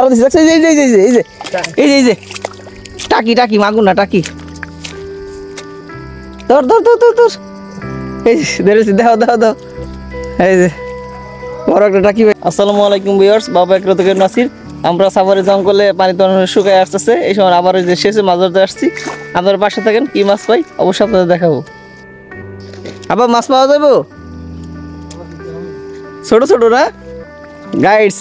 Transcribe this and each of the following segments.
এই যে টাকি টাকি মাগুর না টাকি ধর ধর ধর ধর ধর এই ধরেছি দাও দাও দাও এই যে বড় একটা টাকি ভাই। আসসালামু আলাইকুম ভিউয়ার্স, বাবা একরা থেকে নাসির। আমরা সাভারে জঙ্গলে পানি তো শুকায় আসতেছে, এই সময় আবার ওই যে শেষে মাছ ধরতে আসছি। আপনারা পাশে থাকেন, কি মাছ পাই অবশ্যই আপনাদের দেখাবো। আবার মাছ পাওয়া যাবো ছোট ছোট না গাইডস।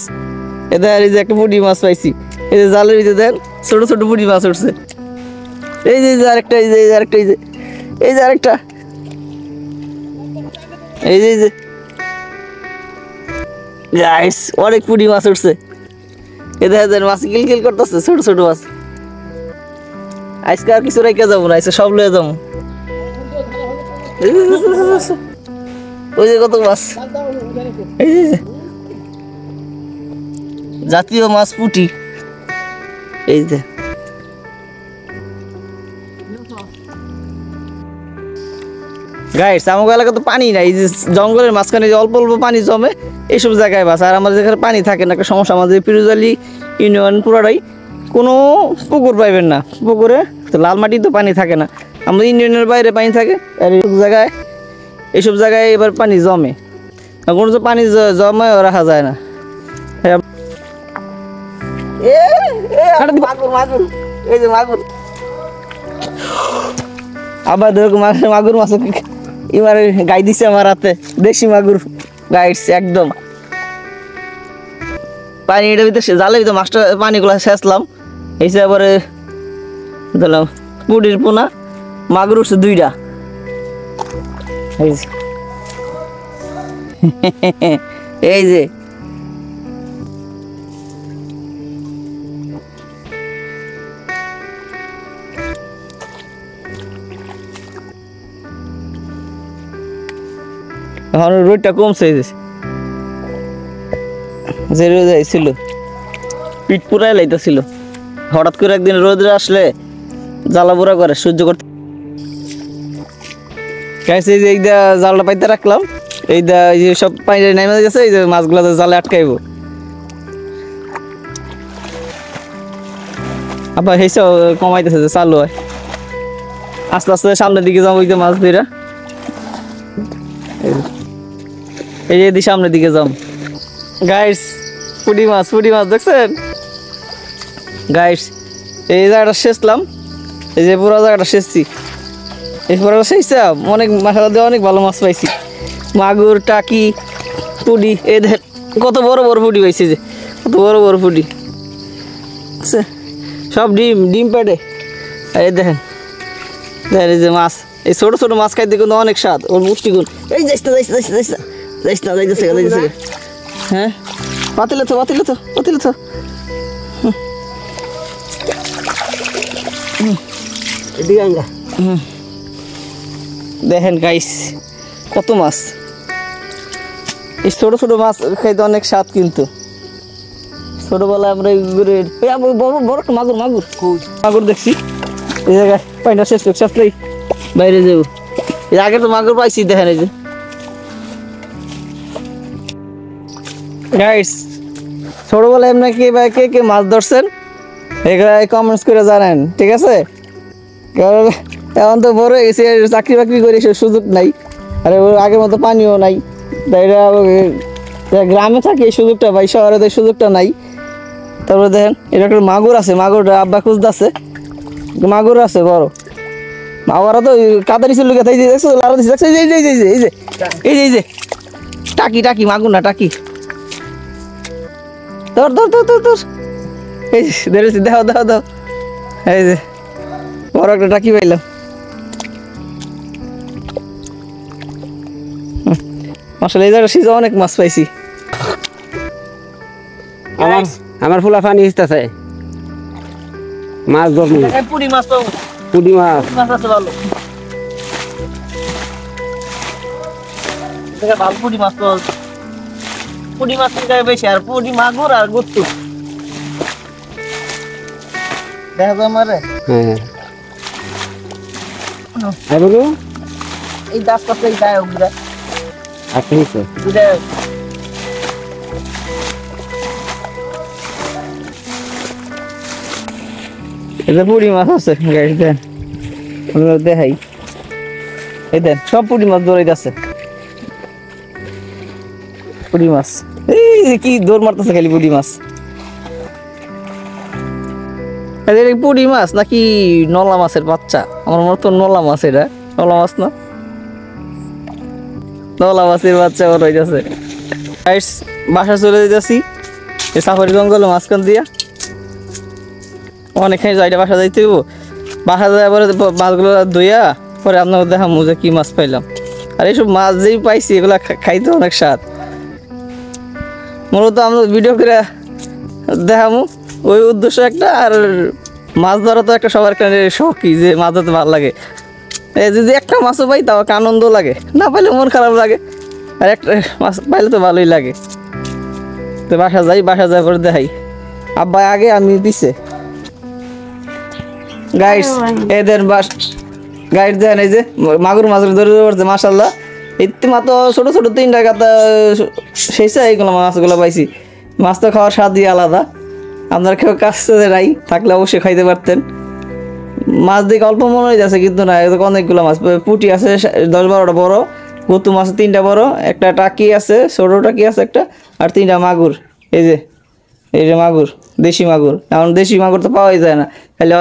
এদের এই যে একটা পুঁটি মাছ পাইছি, এই যে জালের ভিতরে দেন ছোট ছোট পুঁটি মাছ উঠছে। এই যে আরেকটা, এই যে আরেকটা, এই যে আরেকটা, এই যে গাইস অনেক পুঁটি মাছ উঠছে। এ দেখা যায় মাছ কিলকিল করতেছে, ছোট ছোট মাছ। আজকে আর কিছু রেখে যাবো না, আজকে সব লয়ে যাবো। ওই যে কত মাছ, এই যে জাতীয় মাছ পুঁটি। এই যে গাইস আমাদের এলাকা তো পানি নাই, এই যে জঙ্গলের মাঝখানে যে অল্প অল্প পানি জমে এইসব জায়গায় বাস। আর আমাদের যেখানে পানি থাকে না একটা সমস্যা, আমাদের পিরুজালি ইউনিয়ন পুরাটাই কোনো পুকুর পাইবেন না। পুকুরে তো লাল মাটি তো পানি থাকে না, আমাদের ইউনিয়নের বাইরে পানি থাকে। আর এইসব জায়গায় এবার পানি জমে, কোনো তো পানি জমায় রাখা যায় না। এই যে মাগুর, আবার মাগুর মাছ এবার গাই দিছে আমার হাতে, দেশি মাগুর গাইডস একদম। পানিটার ভিতরে জালের ভিতরে মাছটা পানিগুলো শেষলাম, এসে এবারে দিলাম পুডির পোনা, মাগুর উঠছে 2টা। এই যে এখন রোদটা কমছে, যে রোদ ছিল পিঠ পুরাই লাইতেছিল। হঠাৎ করে একদিন রোদ আসলে জ্বালা পোড়া করে সহ্য করতে। এই যে এইটা জালটা পাইতে রাখলাম, এইটা এই যে সব পানি নামে গেছে, এই যে মাছগুলো জালে আটকাইব। আবার সেইসব কমাইতেছে যে চালু হয়, আস্তে আস্তে সামনের দিকে যাবো। ওই যে মাছ ধরা এই যে সামনের দিকে যাম। গাইস পুঁটি মাছ দেখছেন গাইস? এই জায়গাটা শেষলাম, এই যে পুরো জায়গাটা শেষছি। এই পুরো শেষছিলাম, অনেক মাথা দিয়ে অনেক ভালো মাছ পাইছি, মাগুর টাকি পুঁটি। এই দেখেন কত বড় বড় পুঁটি পাইছি, যে কত বড় বড় পুঁটি, সব ডিম পেটে। এই দেখেন এই যে মাছ, এই ছোট ছোট মাছ খাইতে কিন্তু অনেক স্বাদ, ওর পুষ্টিগুণ। এই যাইছে হ্যাঁ, পাতিলে তো দেখেন গাইস কত মাছ। এই ছোট ছোট মাছ খাইতে অনেক স্বাদ, কিন্তু ছোটবেলায় আমরা বড় মাগুর দেখছি। এই জায়গায় পাইনা শেষ বাইরে যাবো। এর আগে তো মাগুর পাইছি, দেখেন এই যে গাইস। ছোটবেলায় এমনি কে কে মাছ ধরছেন এগুলা কমেন্টস করে জানেন, ঠিক আছে? কারণ এখন তো বড় হয়ে গেছে, চাকরি বাকরি করে সে সুযোগ নাই, আর আগের মতো পানিও নাই। গ্রামে থাকে এই সুযোগটা পাই, শহরে তো এই সুযোগটা নাই। তারপরে দেখেন এটা একটা মাগুর আছে, মাগুরটা আব্বা খুঁজতেছে, মাগুর আছে বড়। মাগুরা তো কাতারি ছিল, এই যে টাকি মাগুর না টাকি, ধর ধর ধর ধর ধর এই ধরেছি দাও দাও দাও। এই যে বড় একটা টাকি পাইলাম। আসলে এই জায়গাটা সিজা অনেক মাছ পাইছি। আমার ফুলা পানি হিসতেছে মাছ ধরবো, পুঁটি মাছ পাবো, পুঁটি মাছ আছে ভালো, ভালো পুঁটি মাছ পাবো। পুঁটি মাছ বেশি, আর পুঁটি মাগুর আর গুত্তু দেখা যায় মারে। হ্যাঁ এই দাস পাতা গায়ে উঠে এটা পুঁটি মাছ আছে গাইস, দেন আমরা দেখাই। এই দেন সব পুঁটি মাছ দৌড়াইতেছে, পুঁটি মাছ। এই যে কি দৌড় মারতেছে খালি পুঁটি মাছ। এটা কি পুঁটি মাছ নাকি নলা মাছের বাচ্চা? আমার মনে তো নলা মাছ, এটা নলা মাছ না, নলা মাছের বাচ্চা বড় হইতেছে। গাইস বাসা চলে যেতেছি এই সাফারি জঙ্গলে মাঝখান দিয়া, অনেকখানি যাইটা বাসা যাইতে হইব। বাসা যাওয়ার পরে মাছগুলো ধুইয়া পরে আপনাকে দেখামু যে কি মাছ পাইলাম। আর এইসব মাছ যেই পাইছি এগুলা খাইতে অনেক স্বাদ। মূলত আমরা ভিডিও করে দেখামু ওই উদ্দেশ্য একটা, আর মাছ ধরা তো একটা সবার কাছে শখই, যে মাছ ধরতে ভালো লাগে। এই যদি একটা মাছও পাই তাও একটা আনন্দ লাগে, না পাইলে মন খারাপ লাগে, আর একটা মাছ পাইলে তো ভালোই লাগে। তো বাসা যাই, বাসা যাওয়ার পরে দেখাই। আব্বা আগে আমি পিছে। গাইস এদের বাস গাইড দেন, এই যে মাগুর মাছ ধরে পড়ছে মাশাল্লাহ। এতে মাত্র ছোট ছোট 3টা গাতা শেষে এইগুলো মাছগুলো পাইছি। মাছ তো খাওয়ার স্বাদই আলাদা। আপনার কেউ কাছে নাই থাকলে অবশ্যই খাইতে পারতেন। মাছ দেখে অল্প মনে হয়ে যাচ্ছে কিন্তু না, অনেকগুলো মাছ। পুঁটি আছে 10-12টা বড়, গতু মাছ 3টা বড়, একটা টাকি আছে, ছোট টাকি আছে একটা, আর 3টা মাগুর। এই যে মাগুর, দেশি মাগুর। এখন দেশি মাগুর তো পাওয়াই যায় না, খালি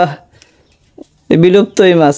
বিলুপ্ত এই মাছ।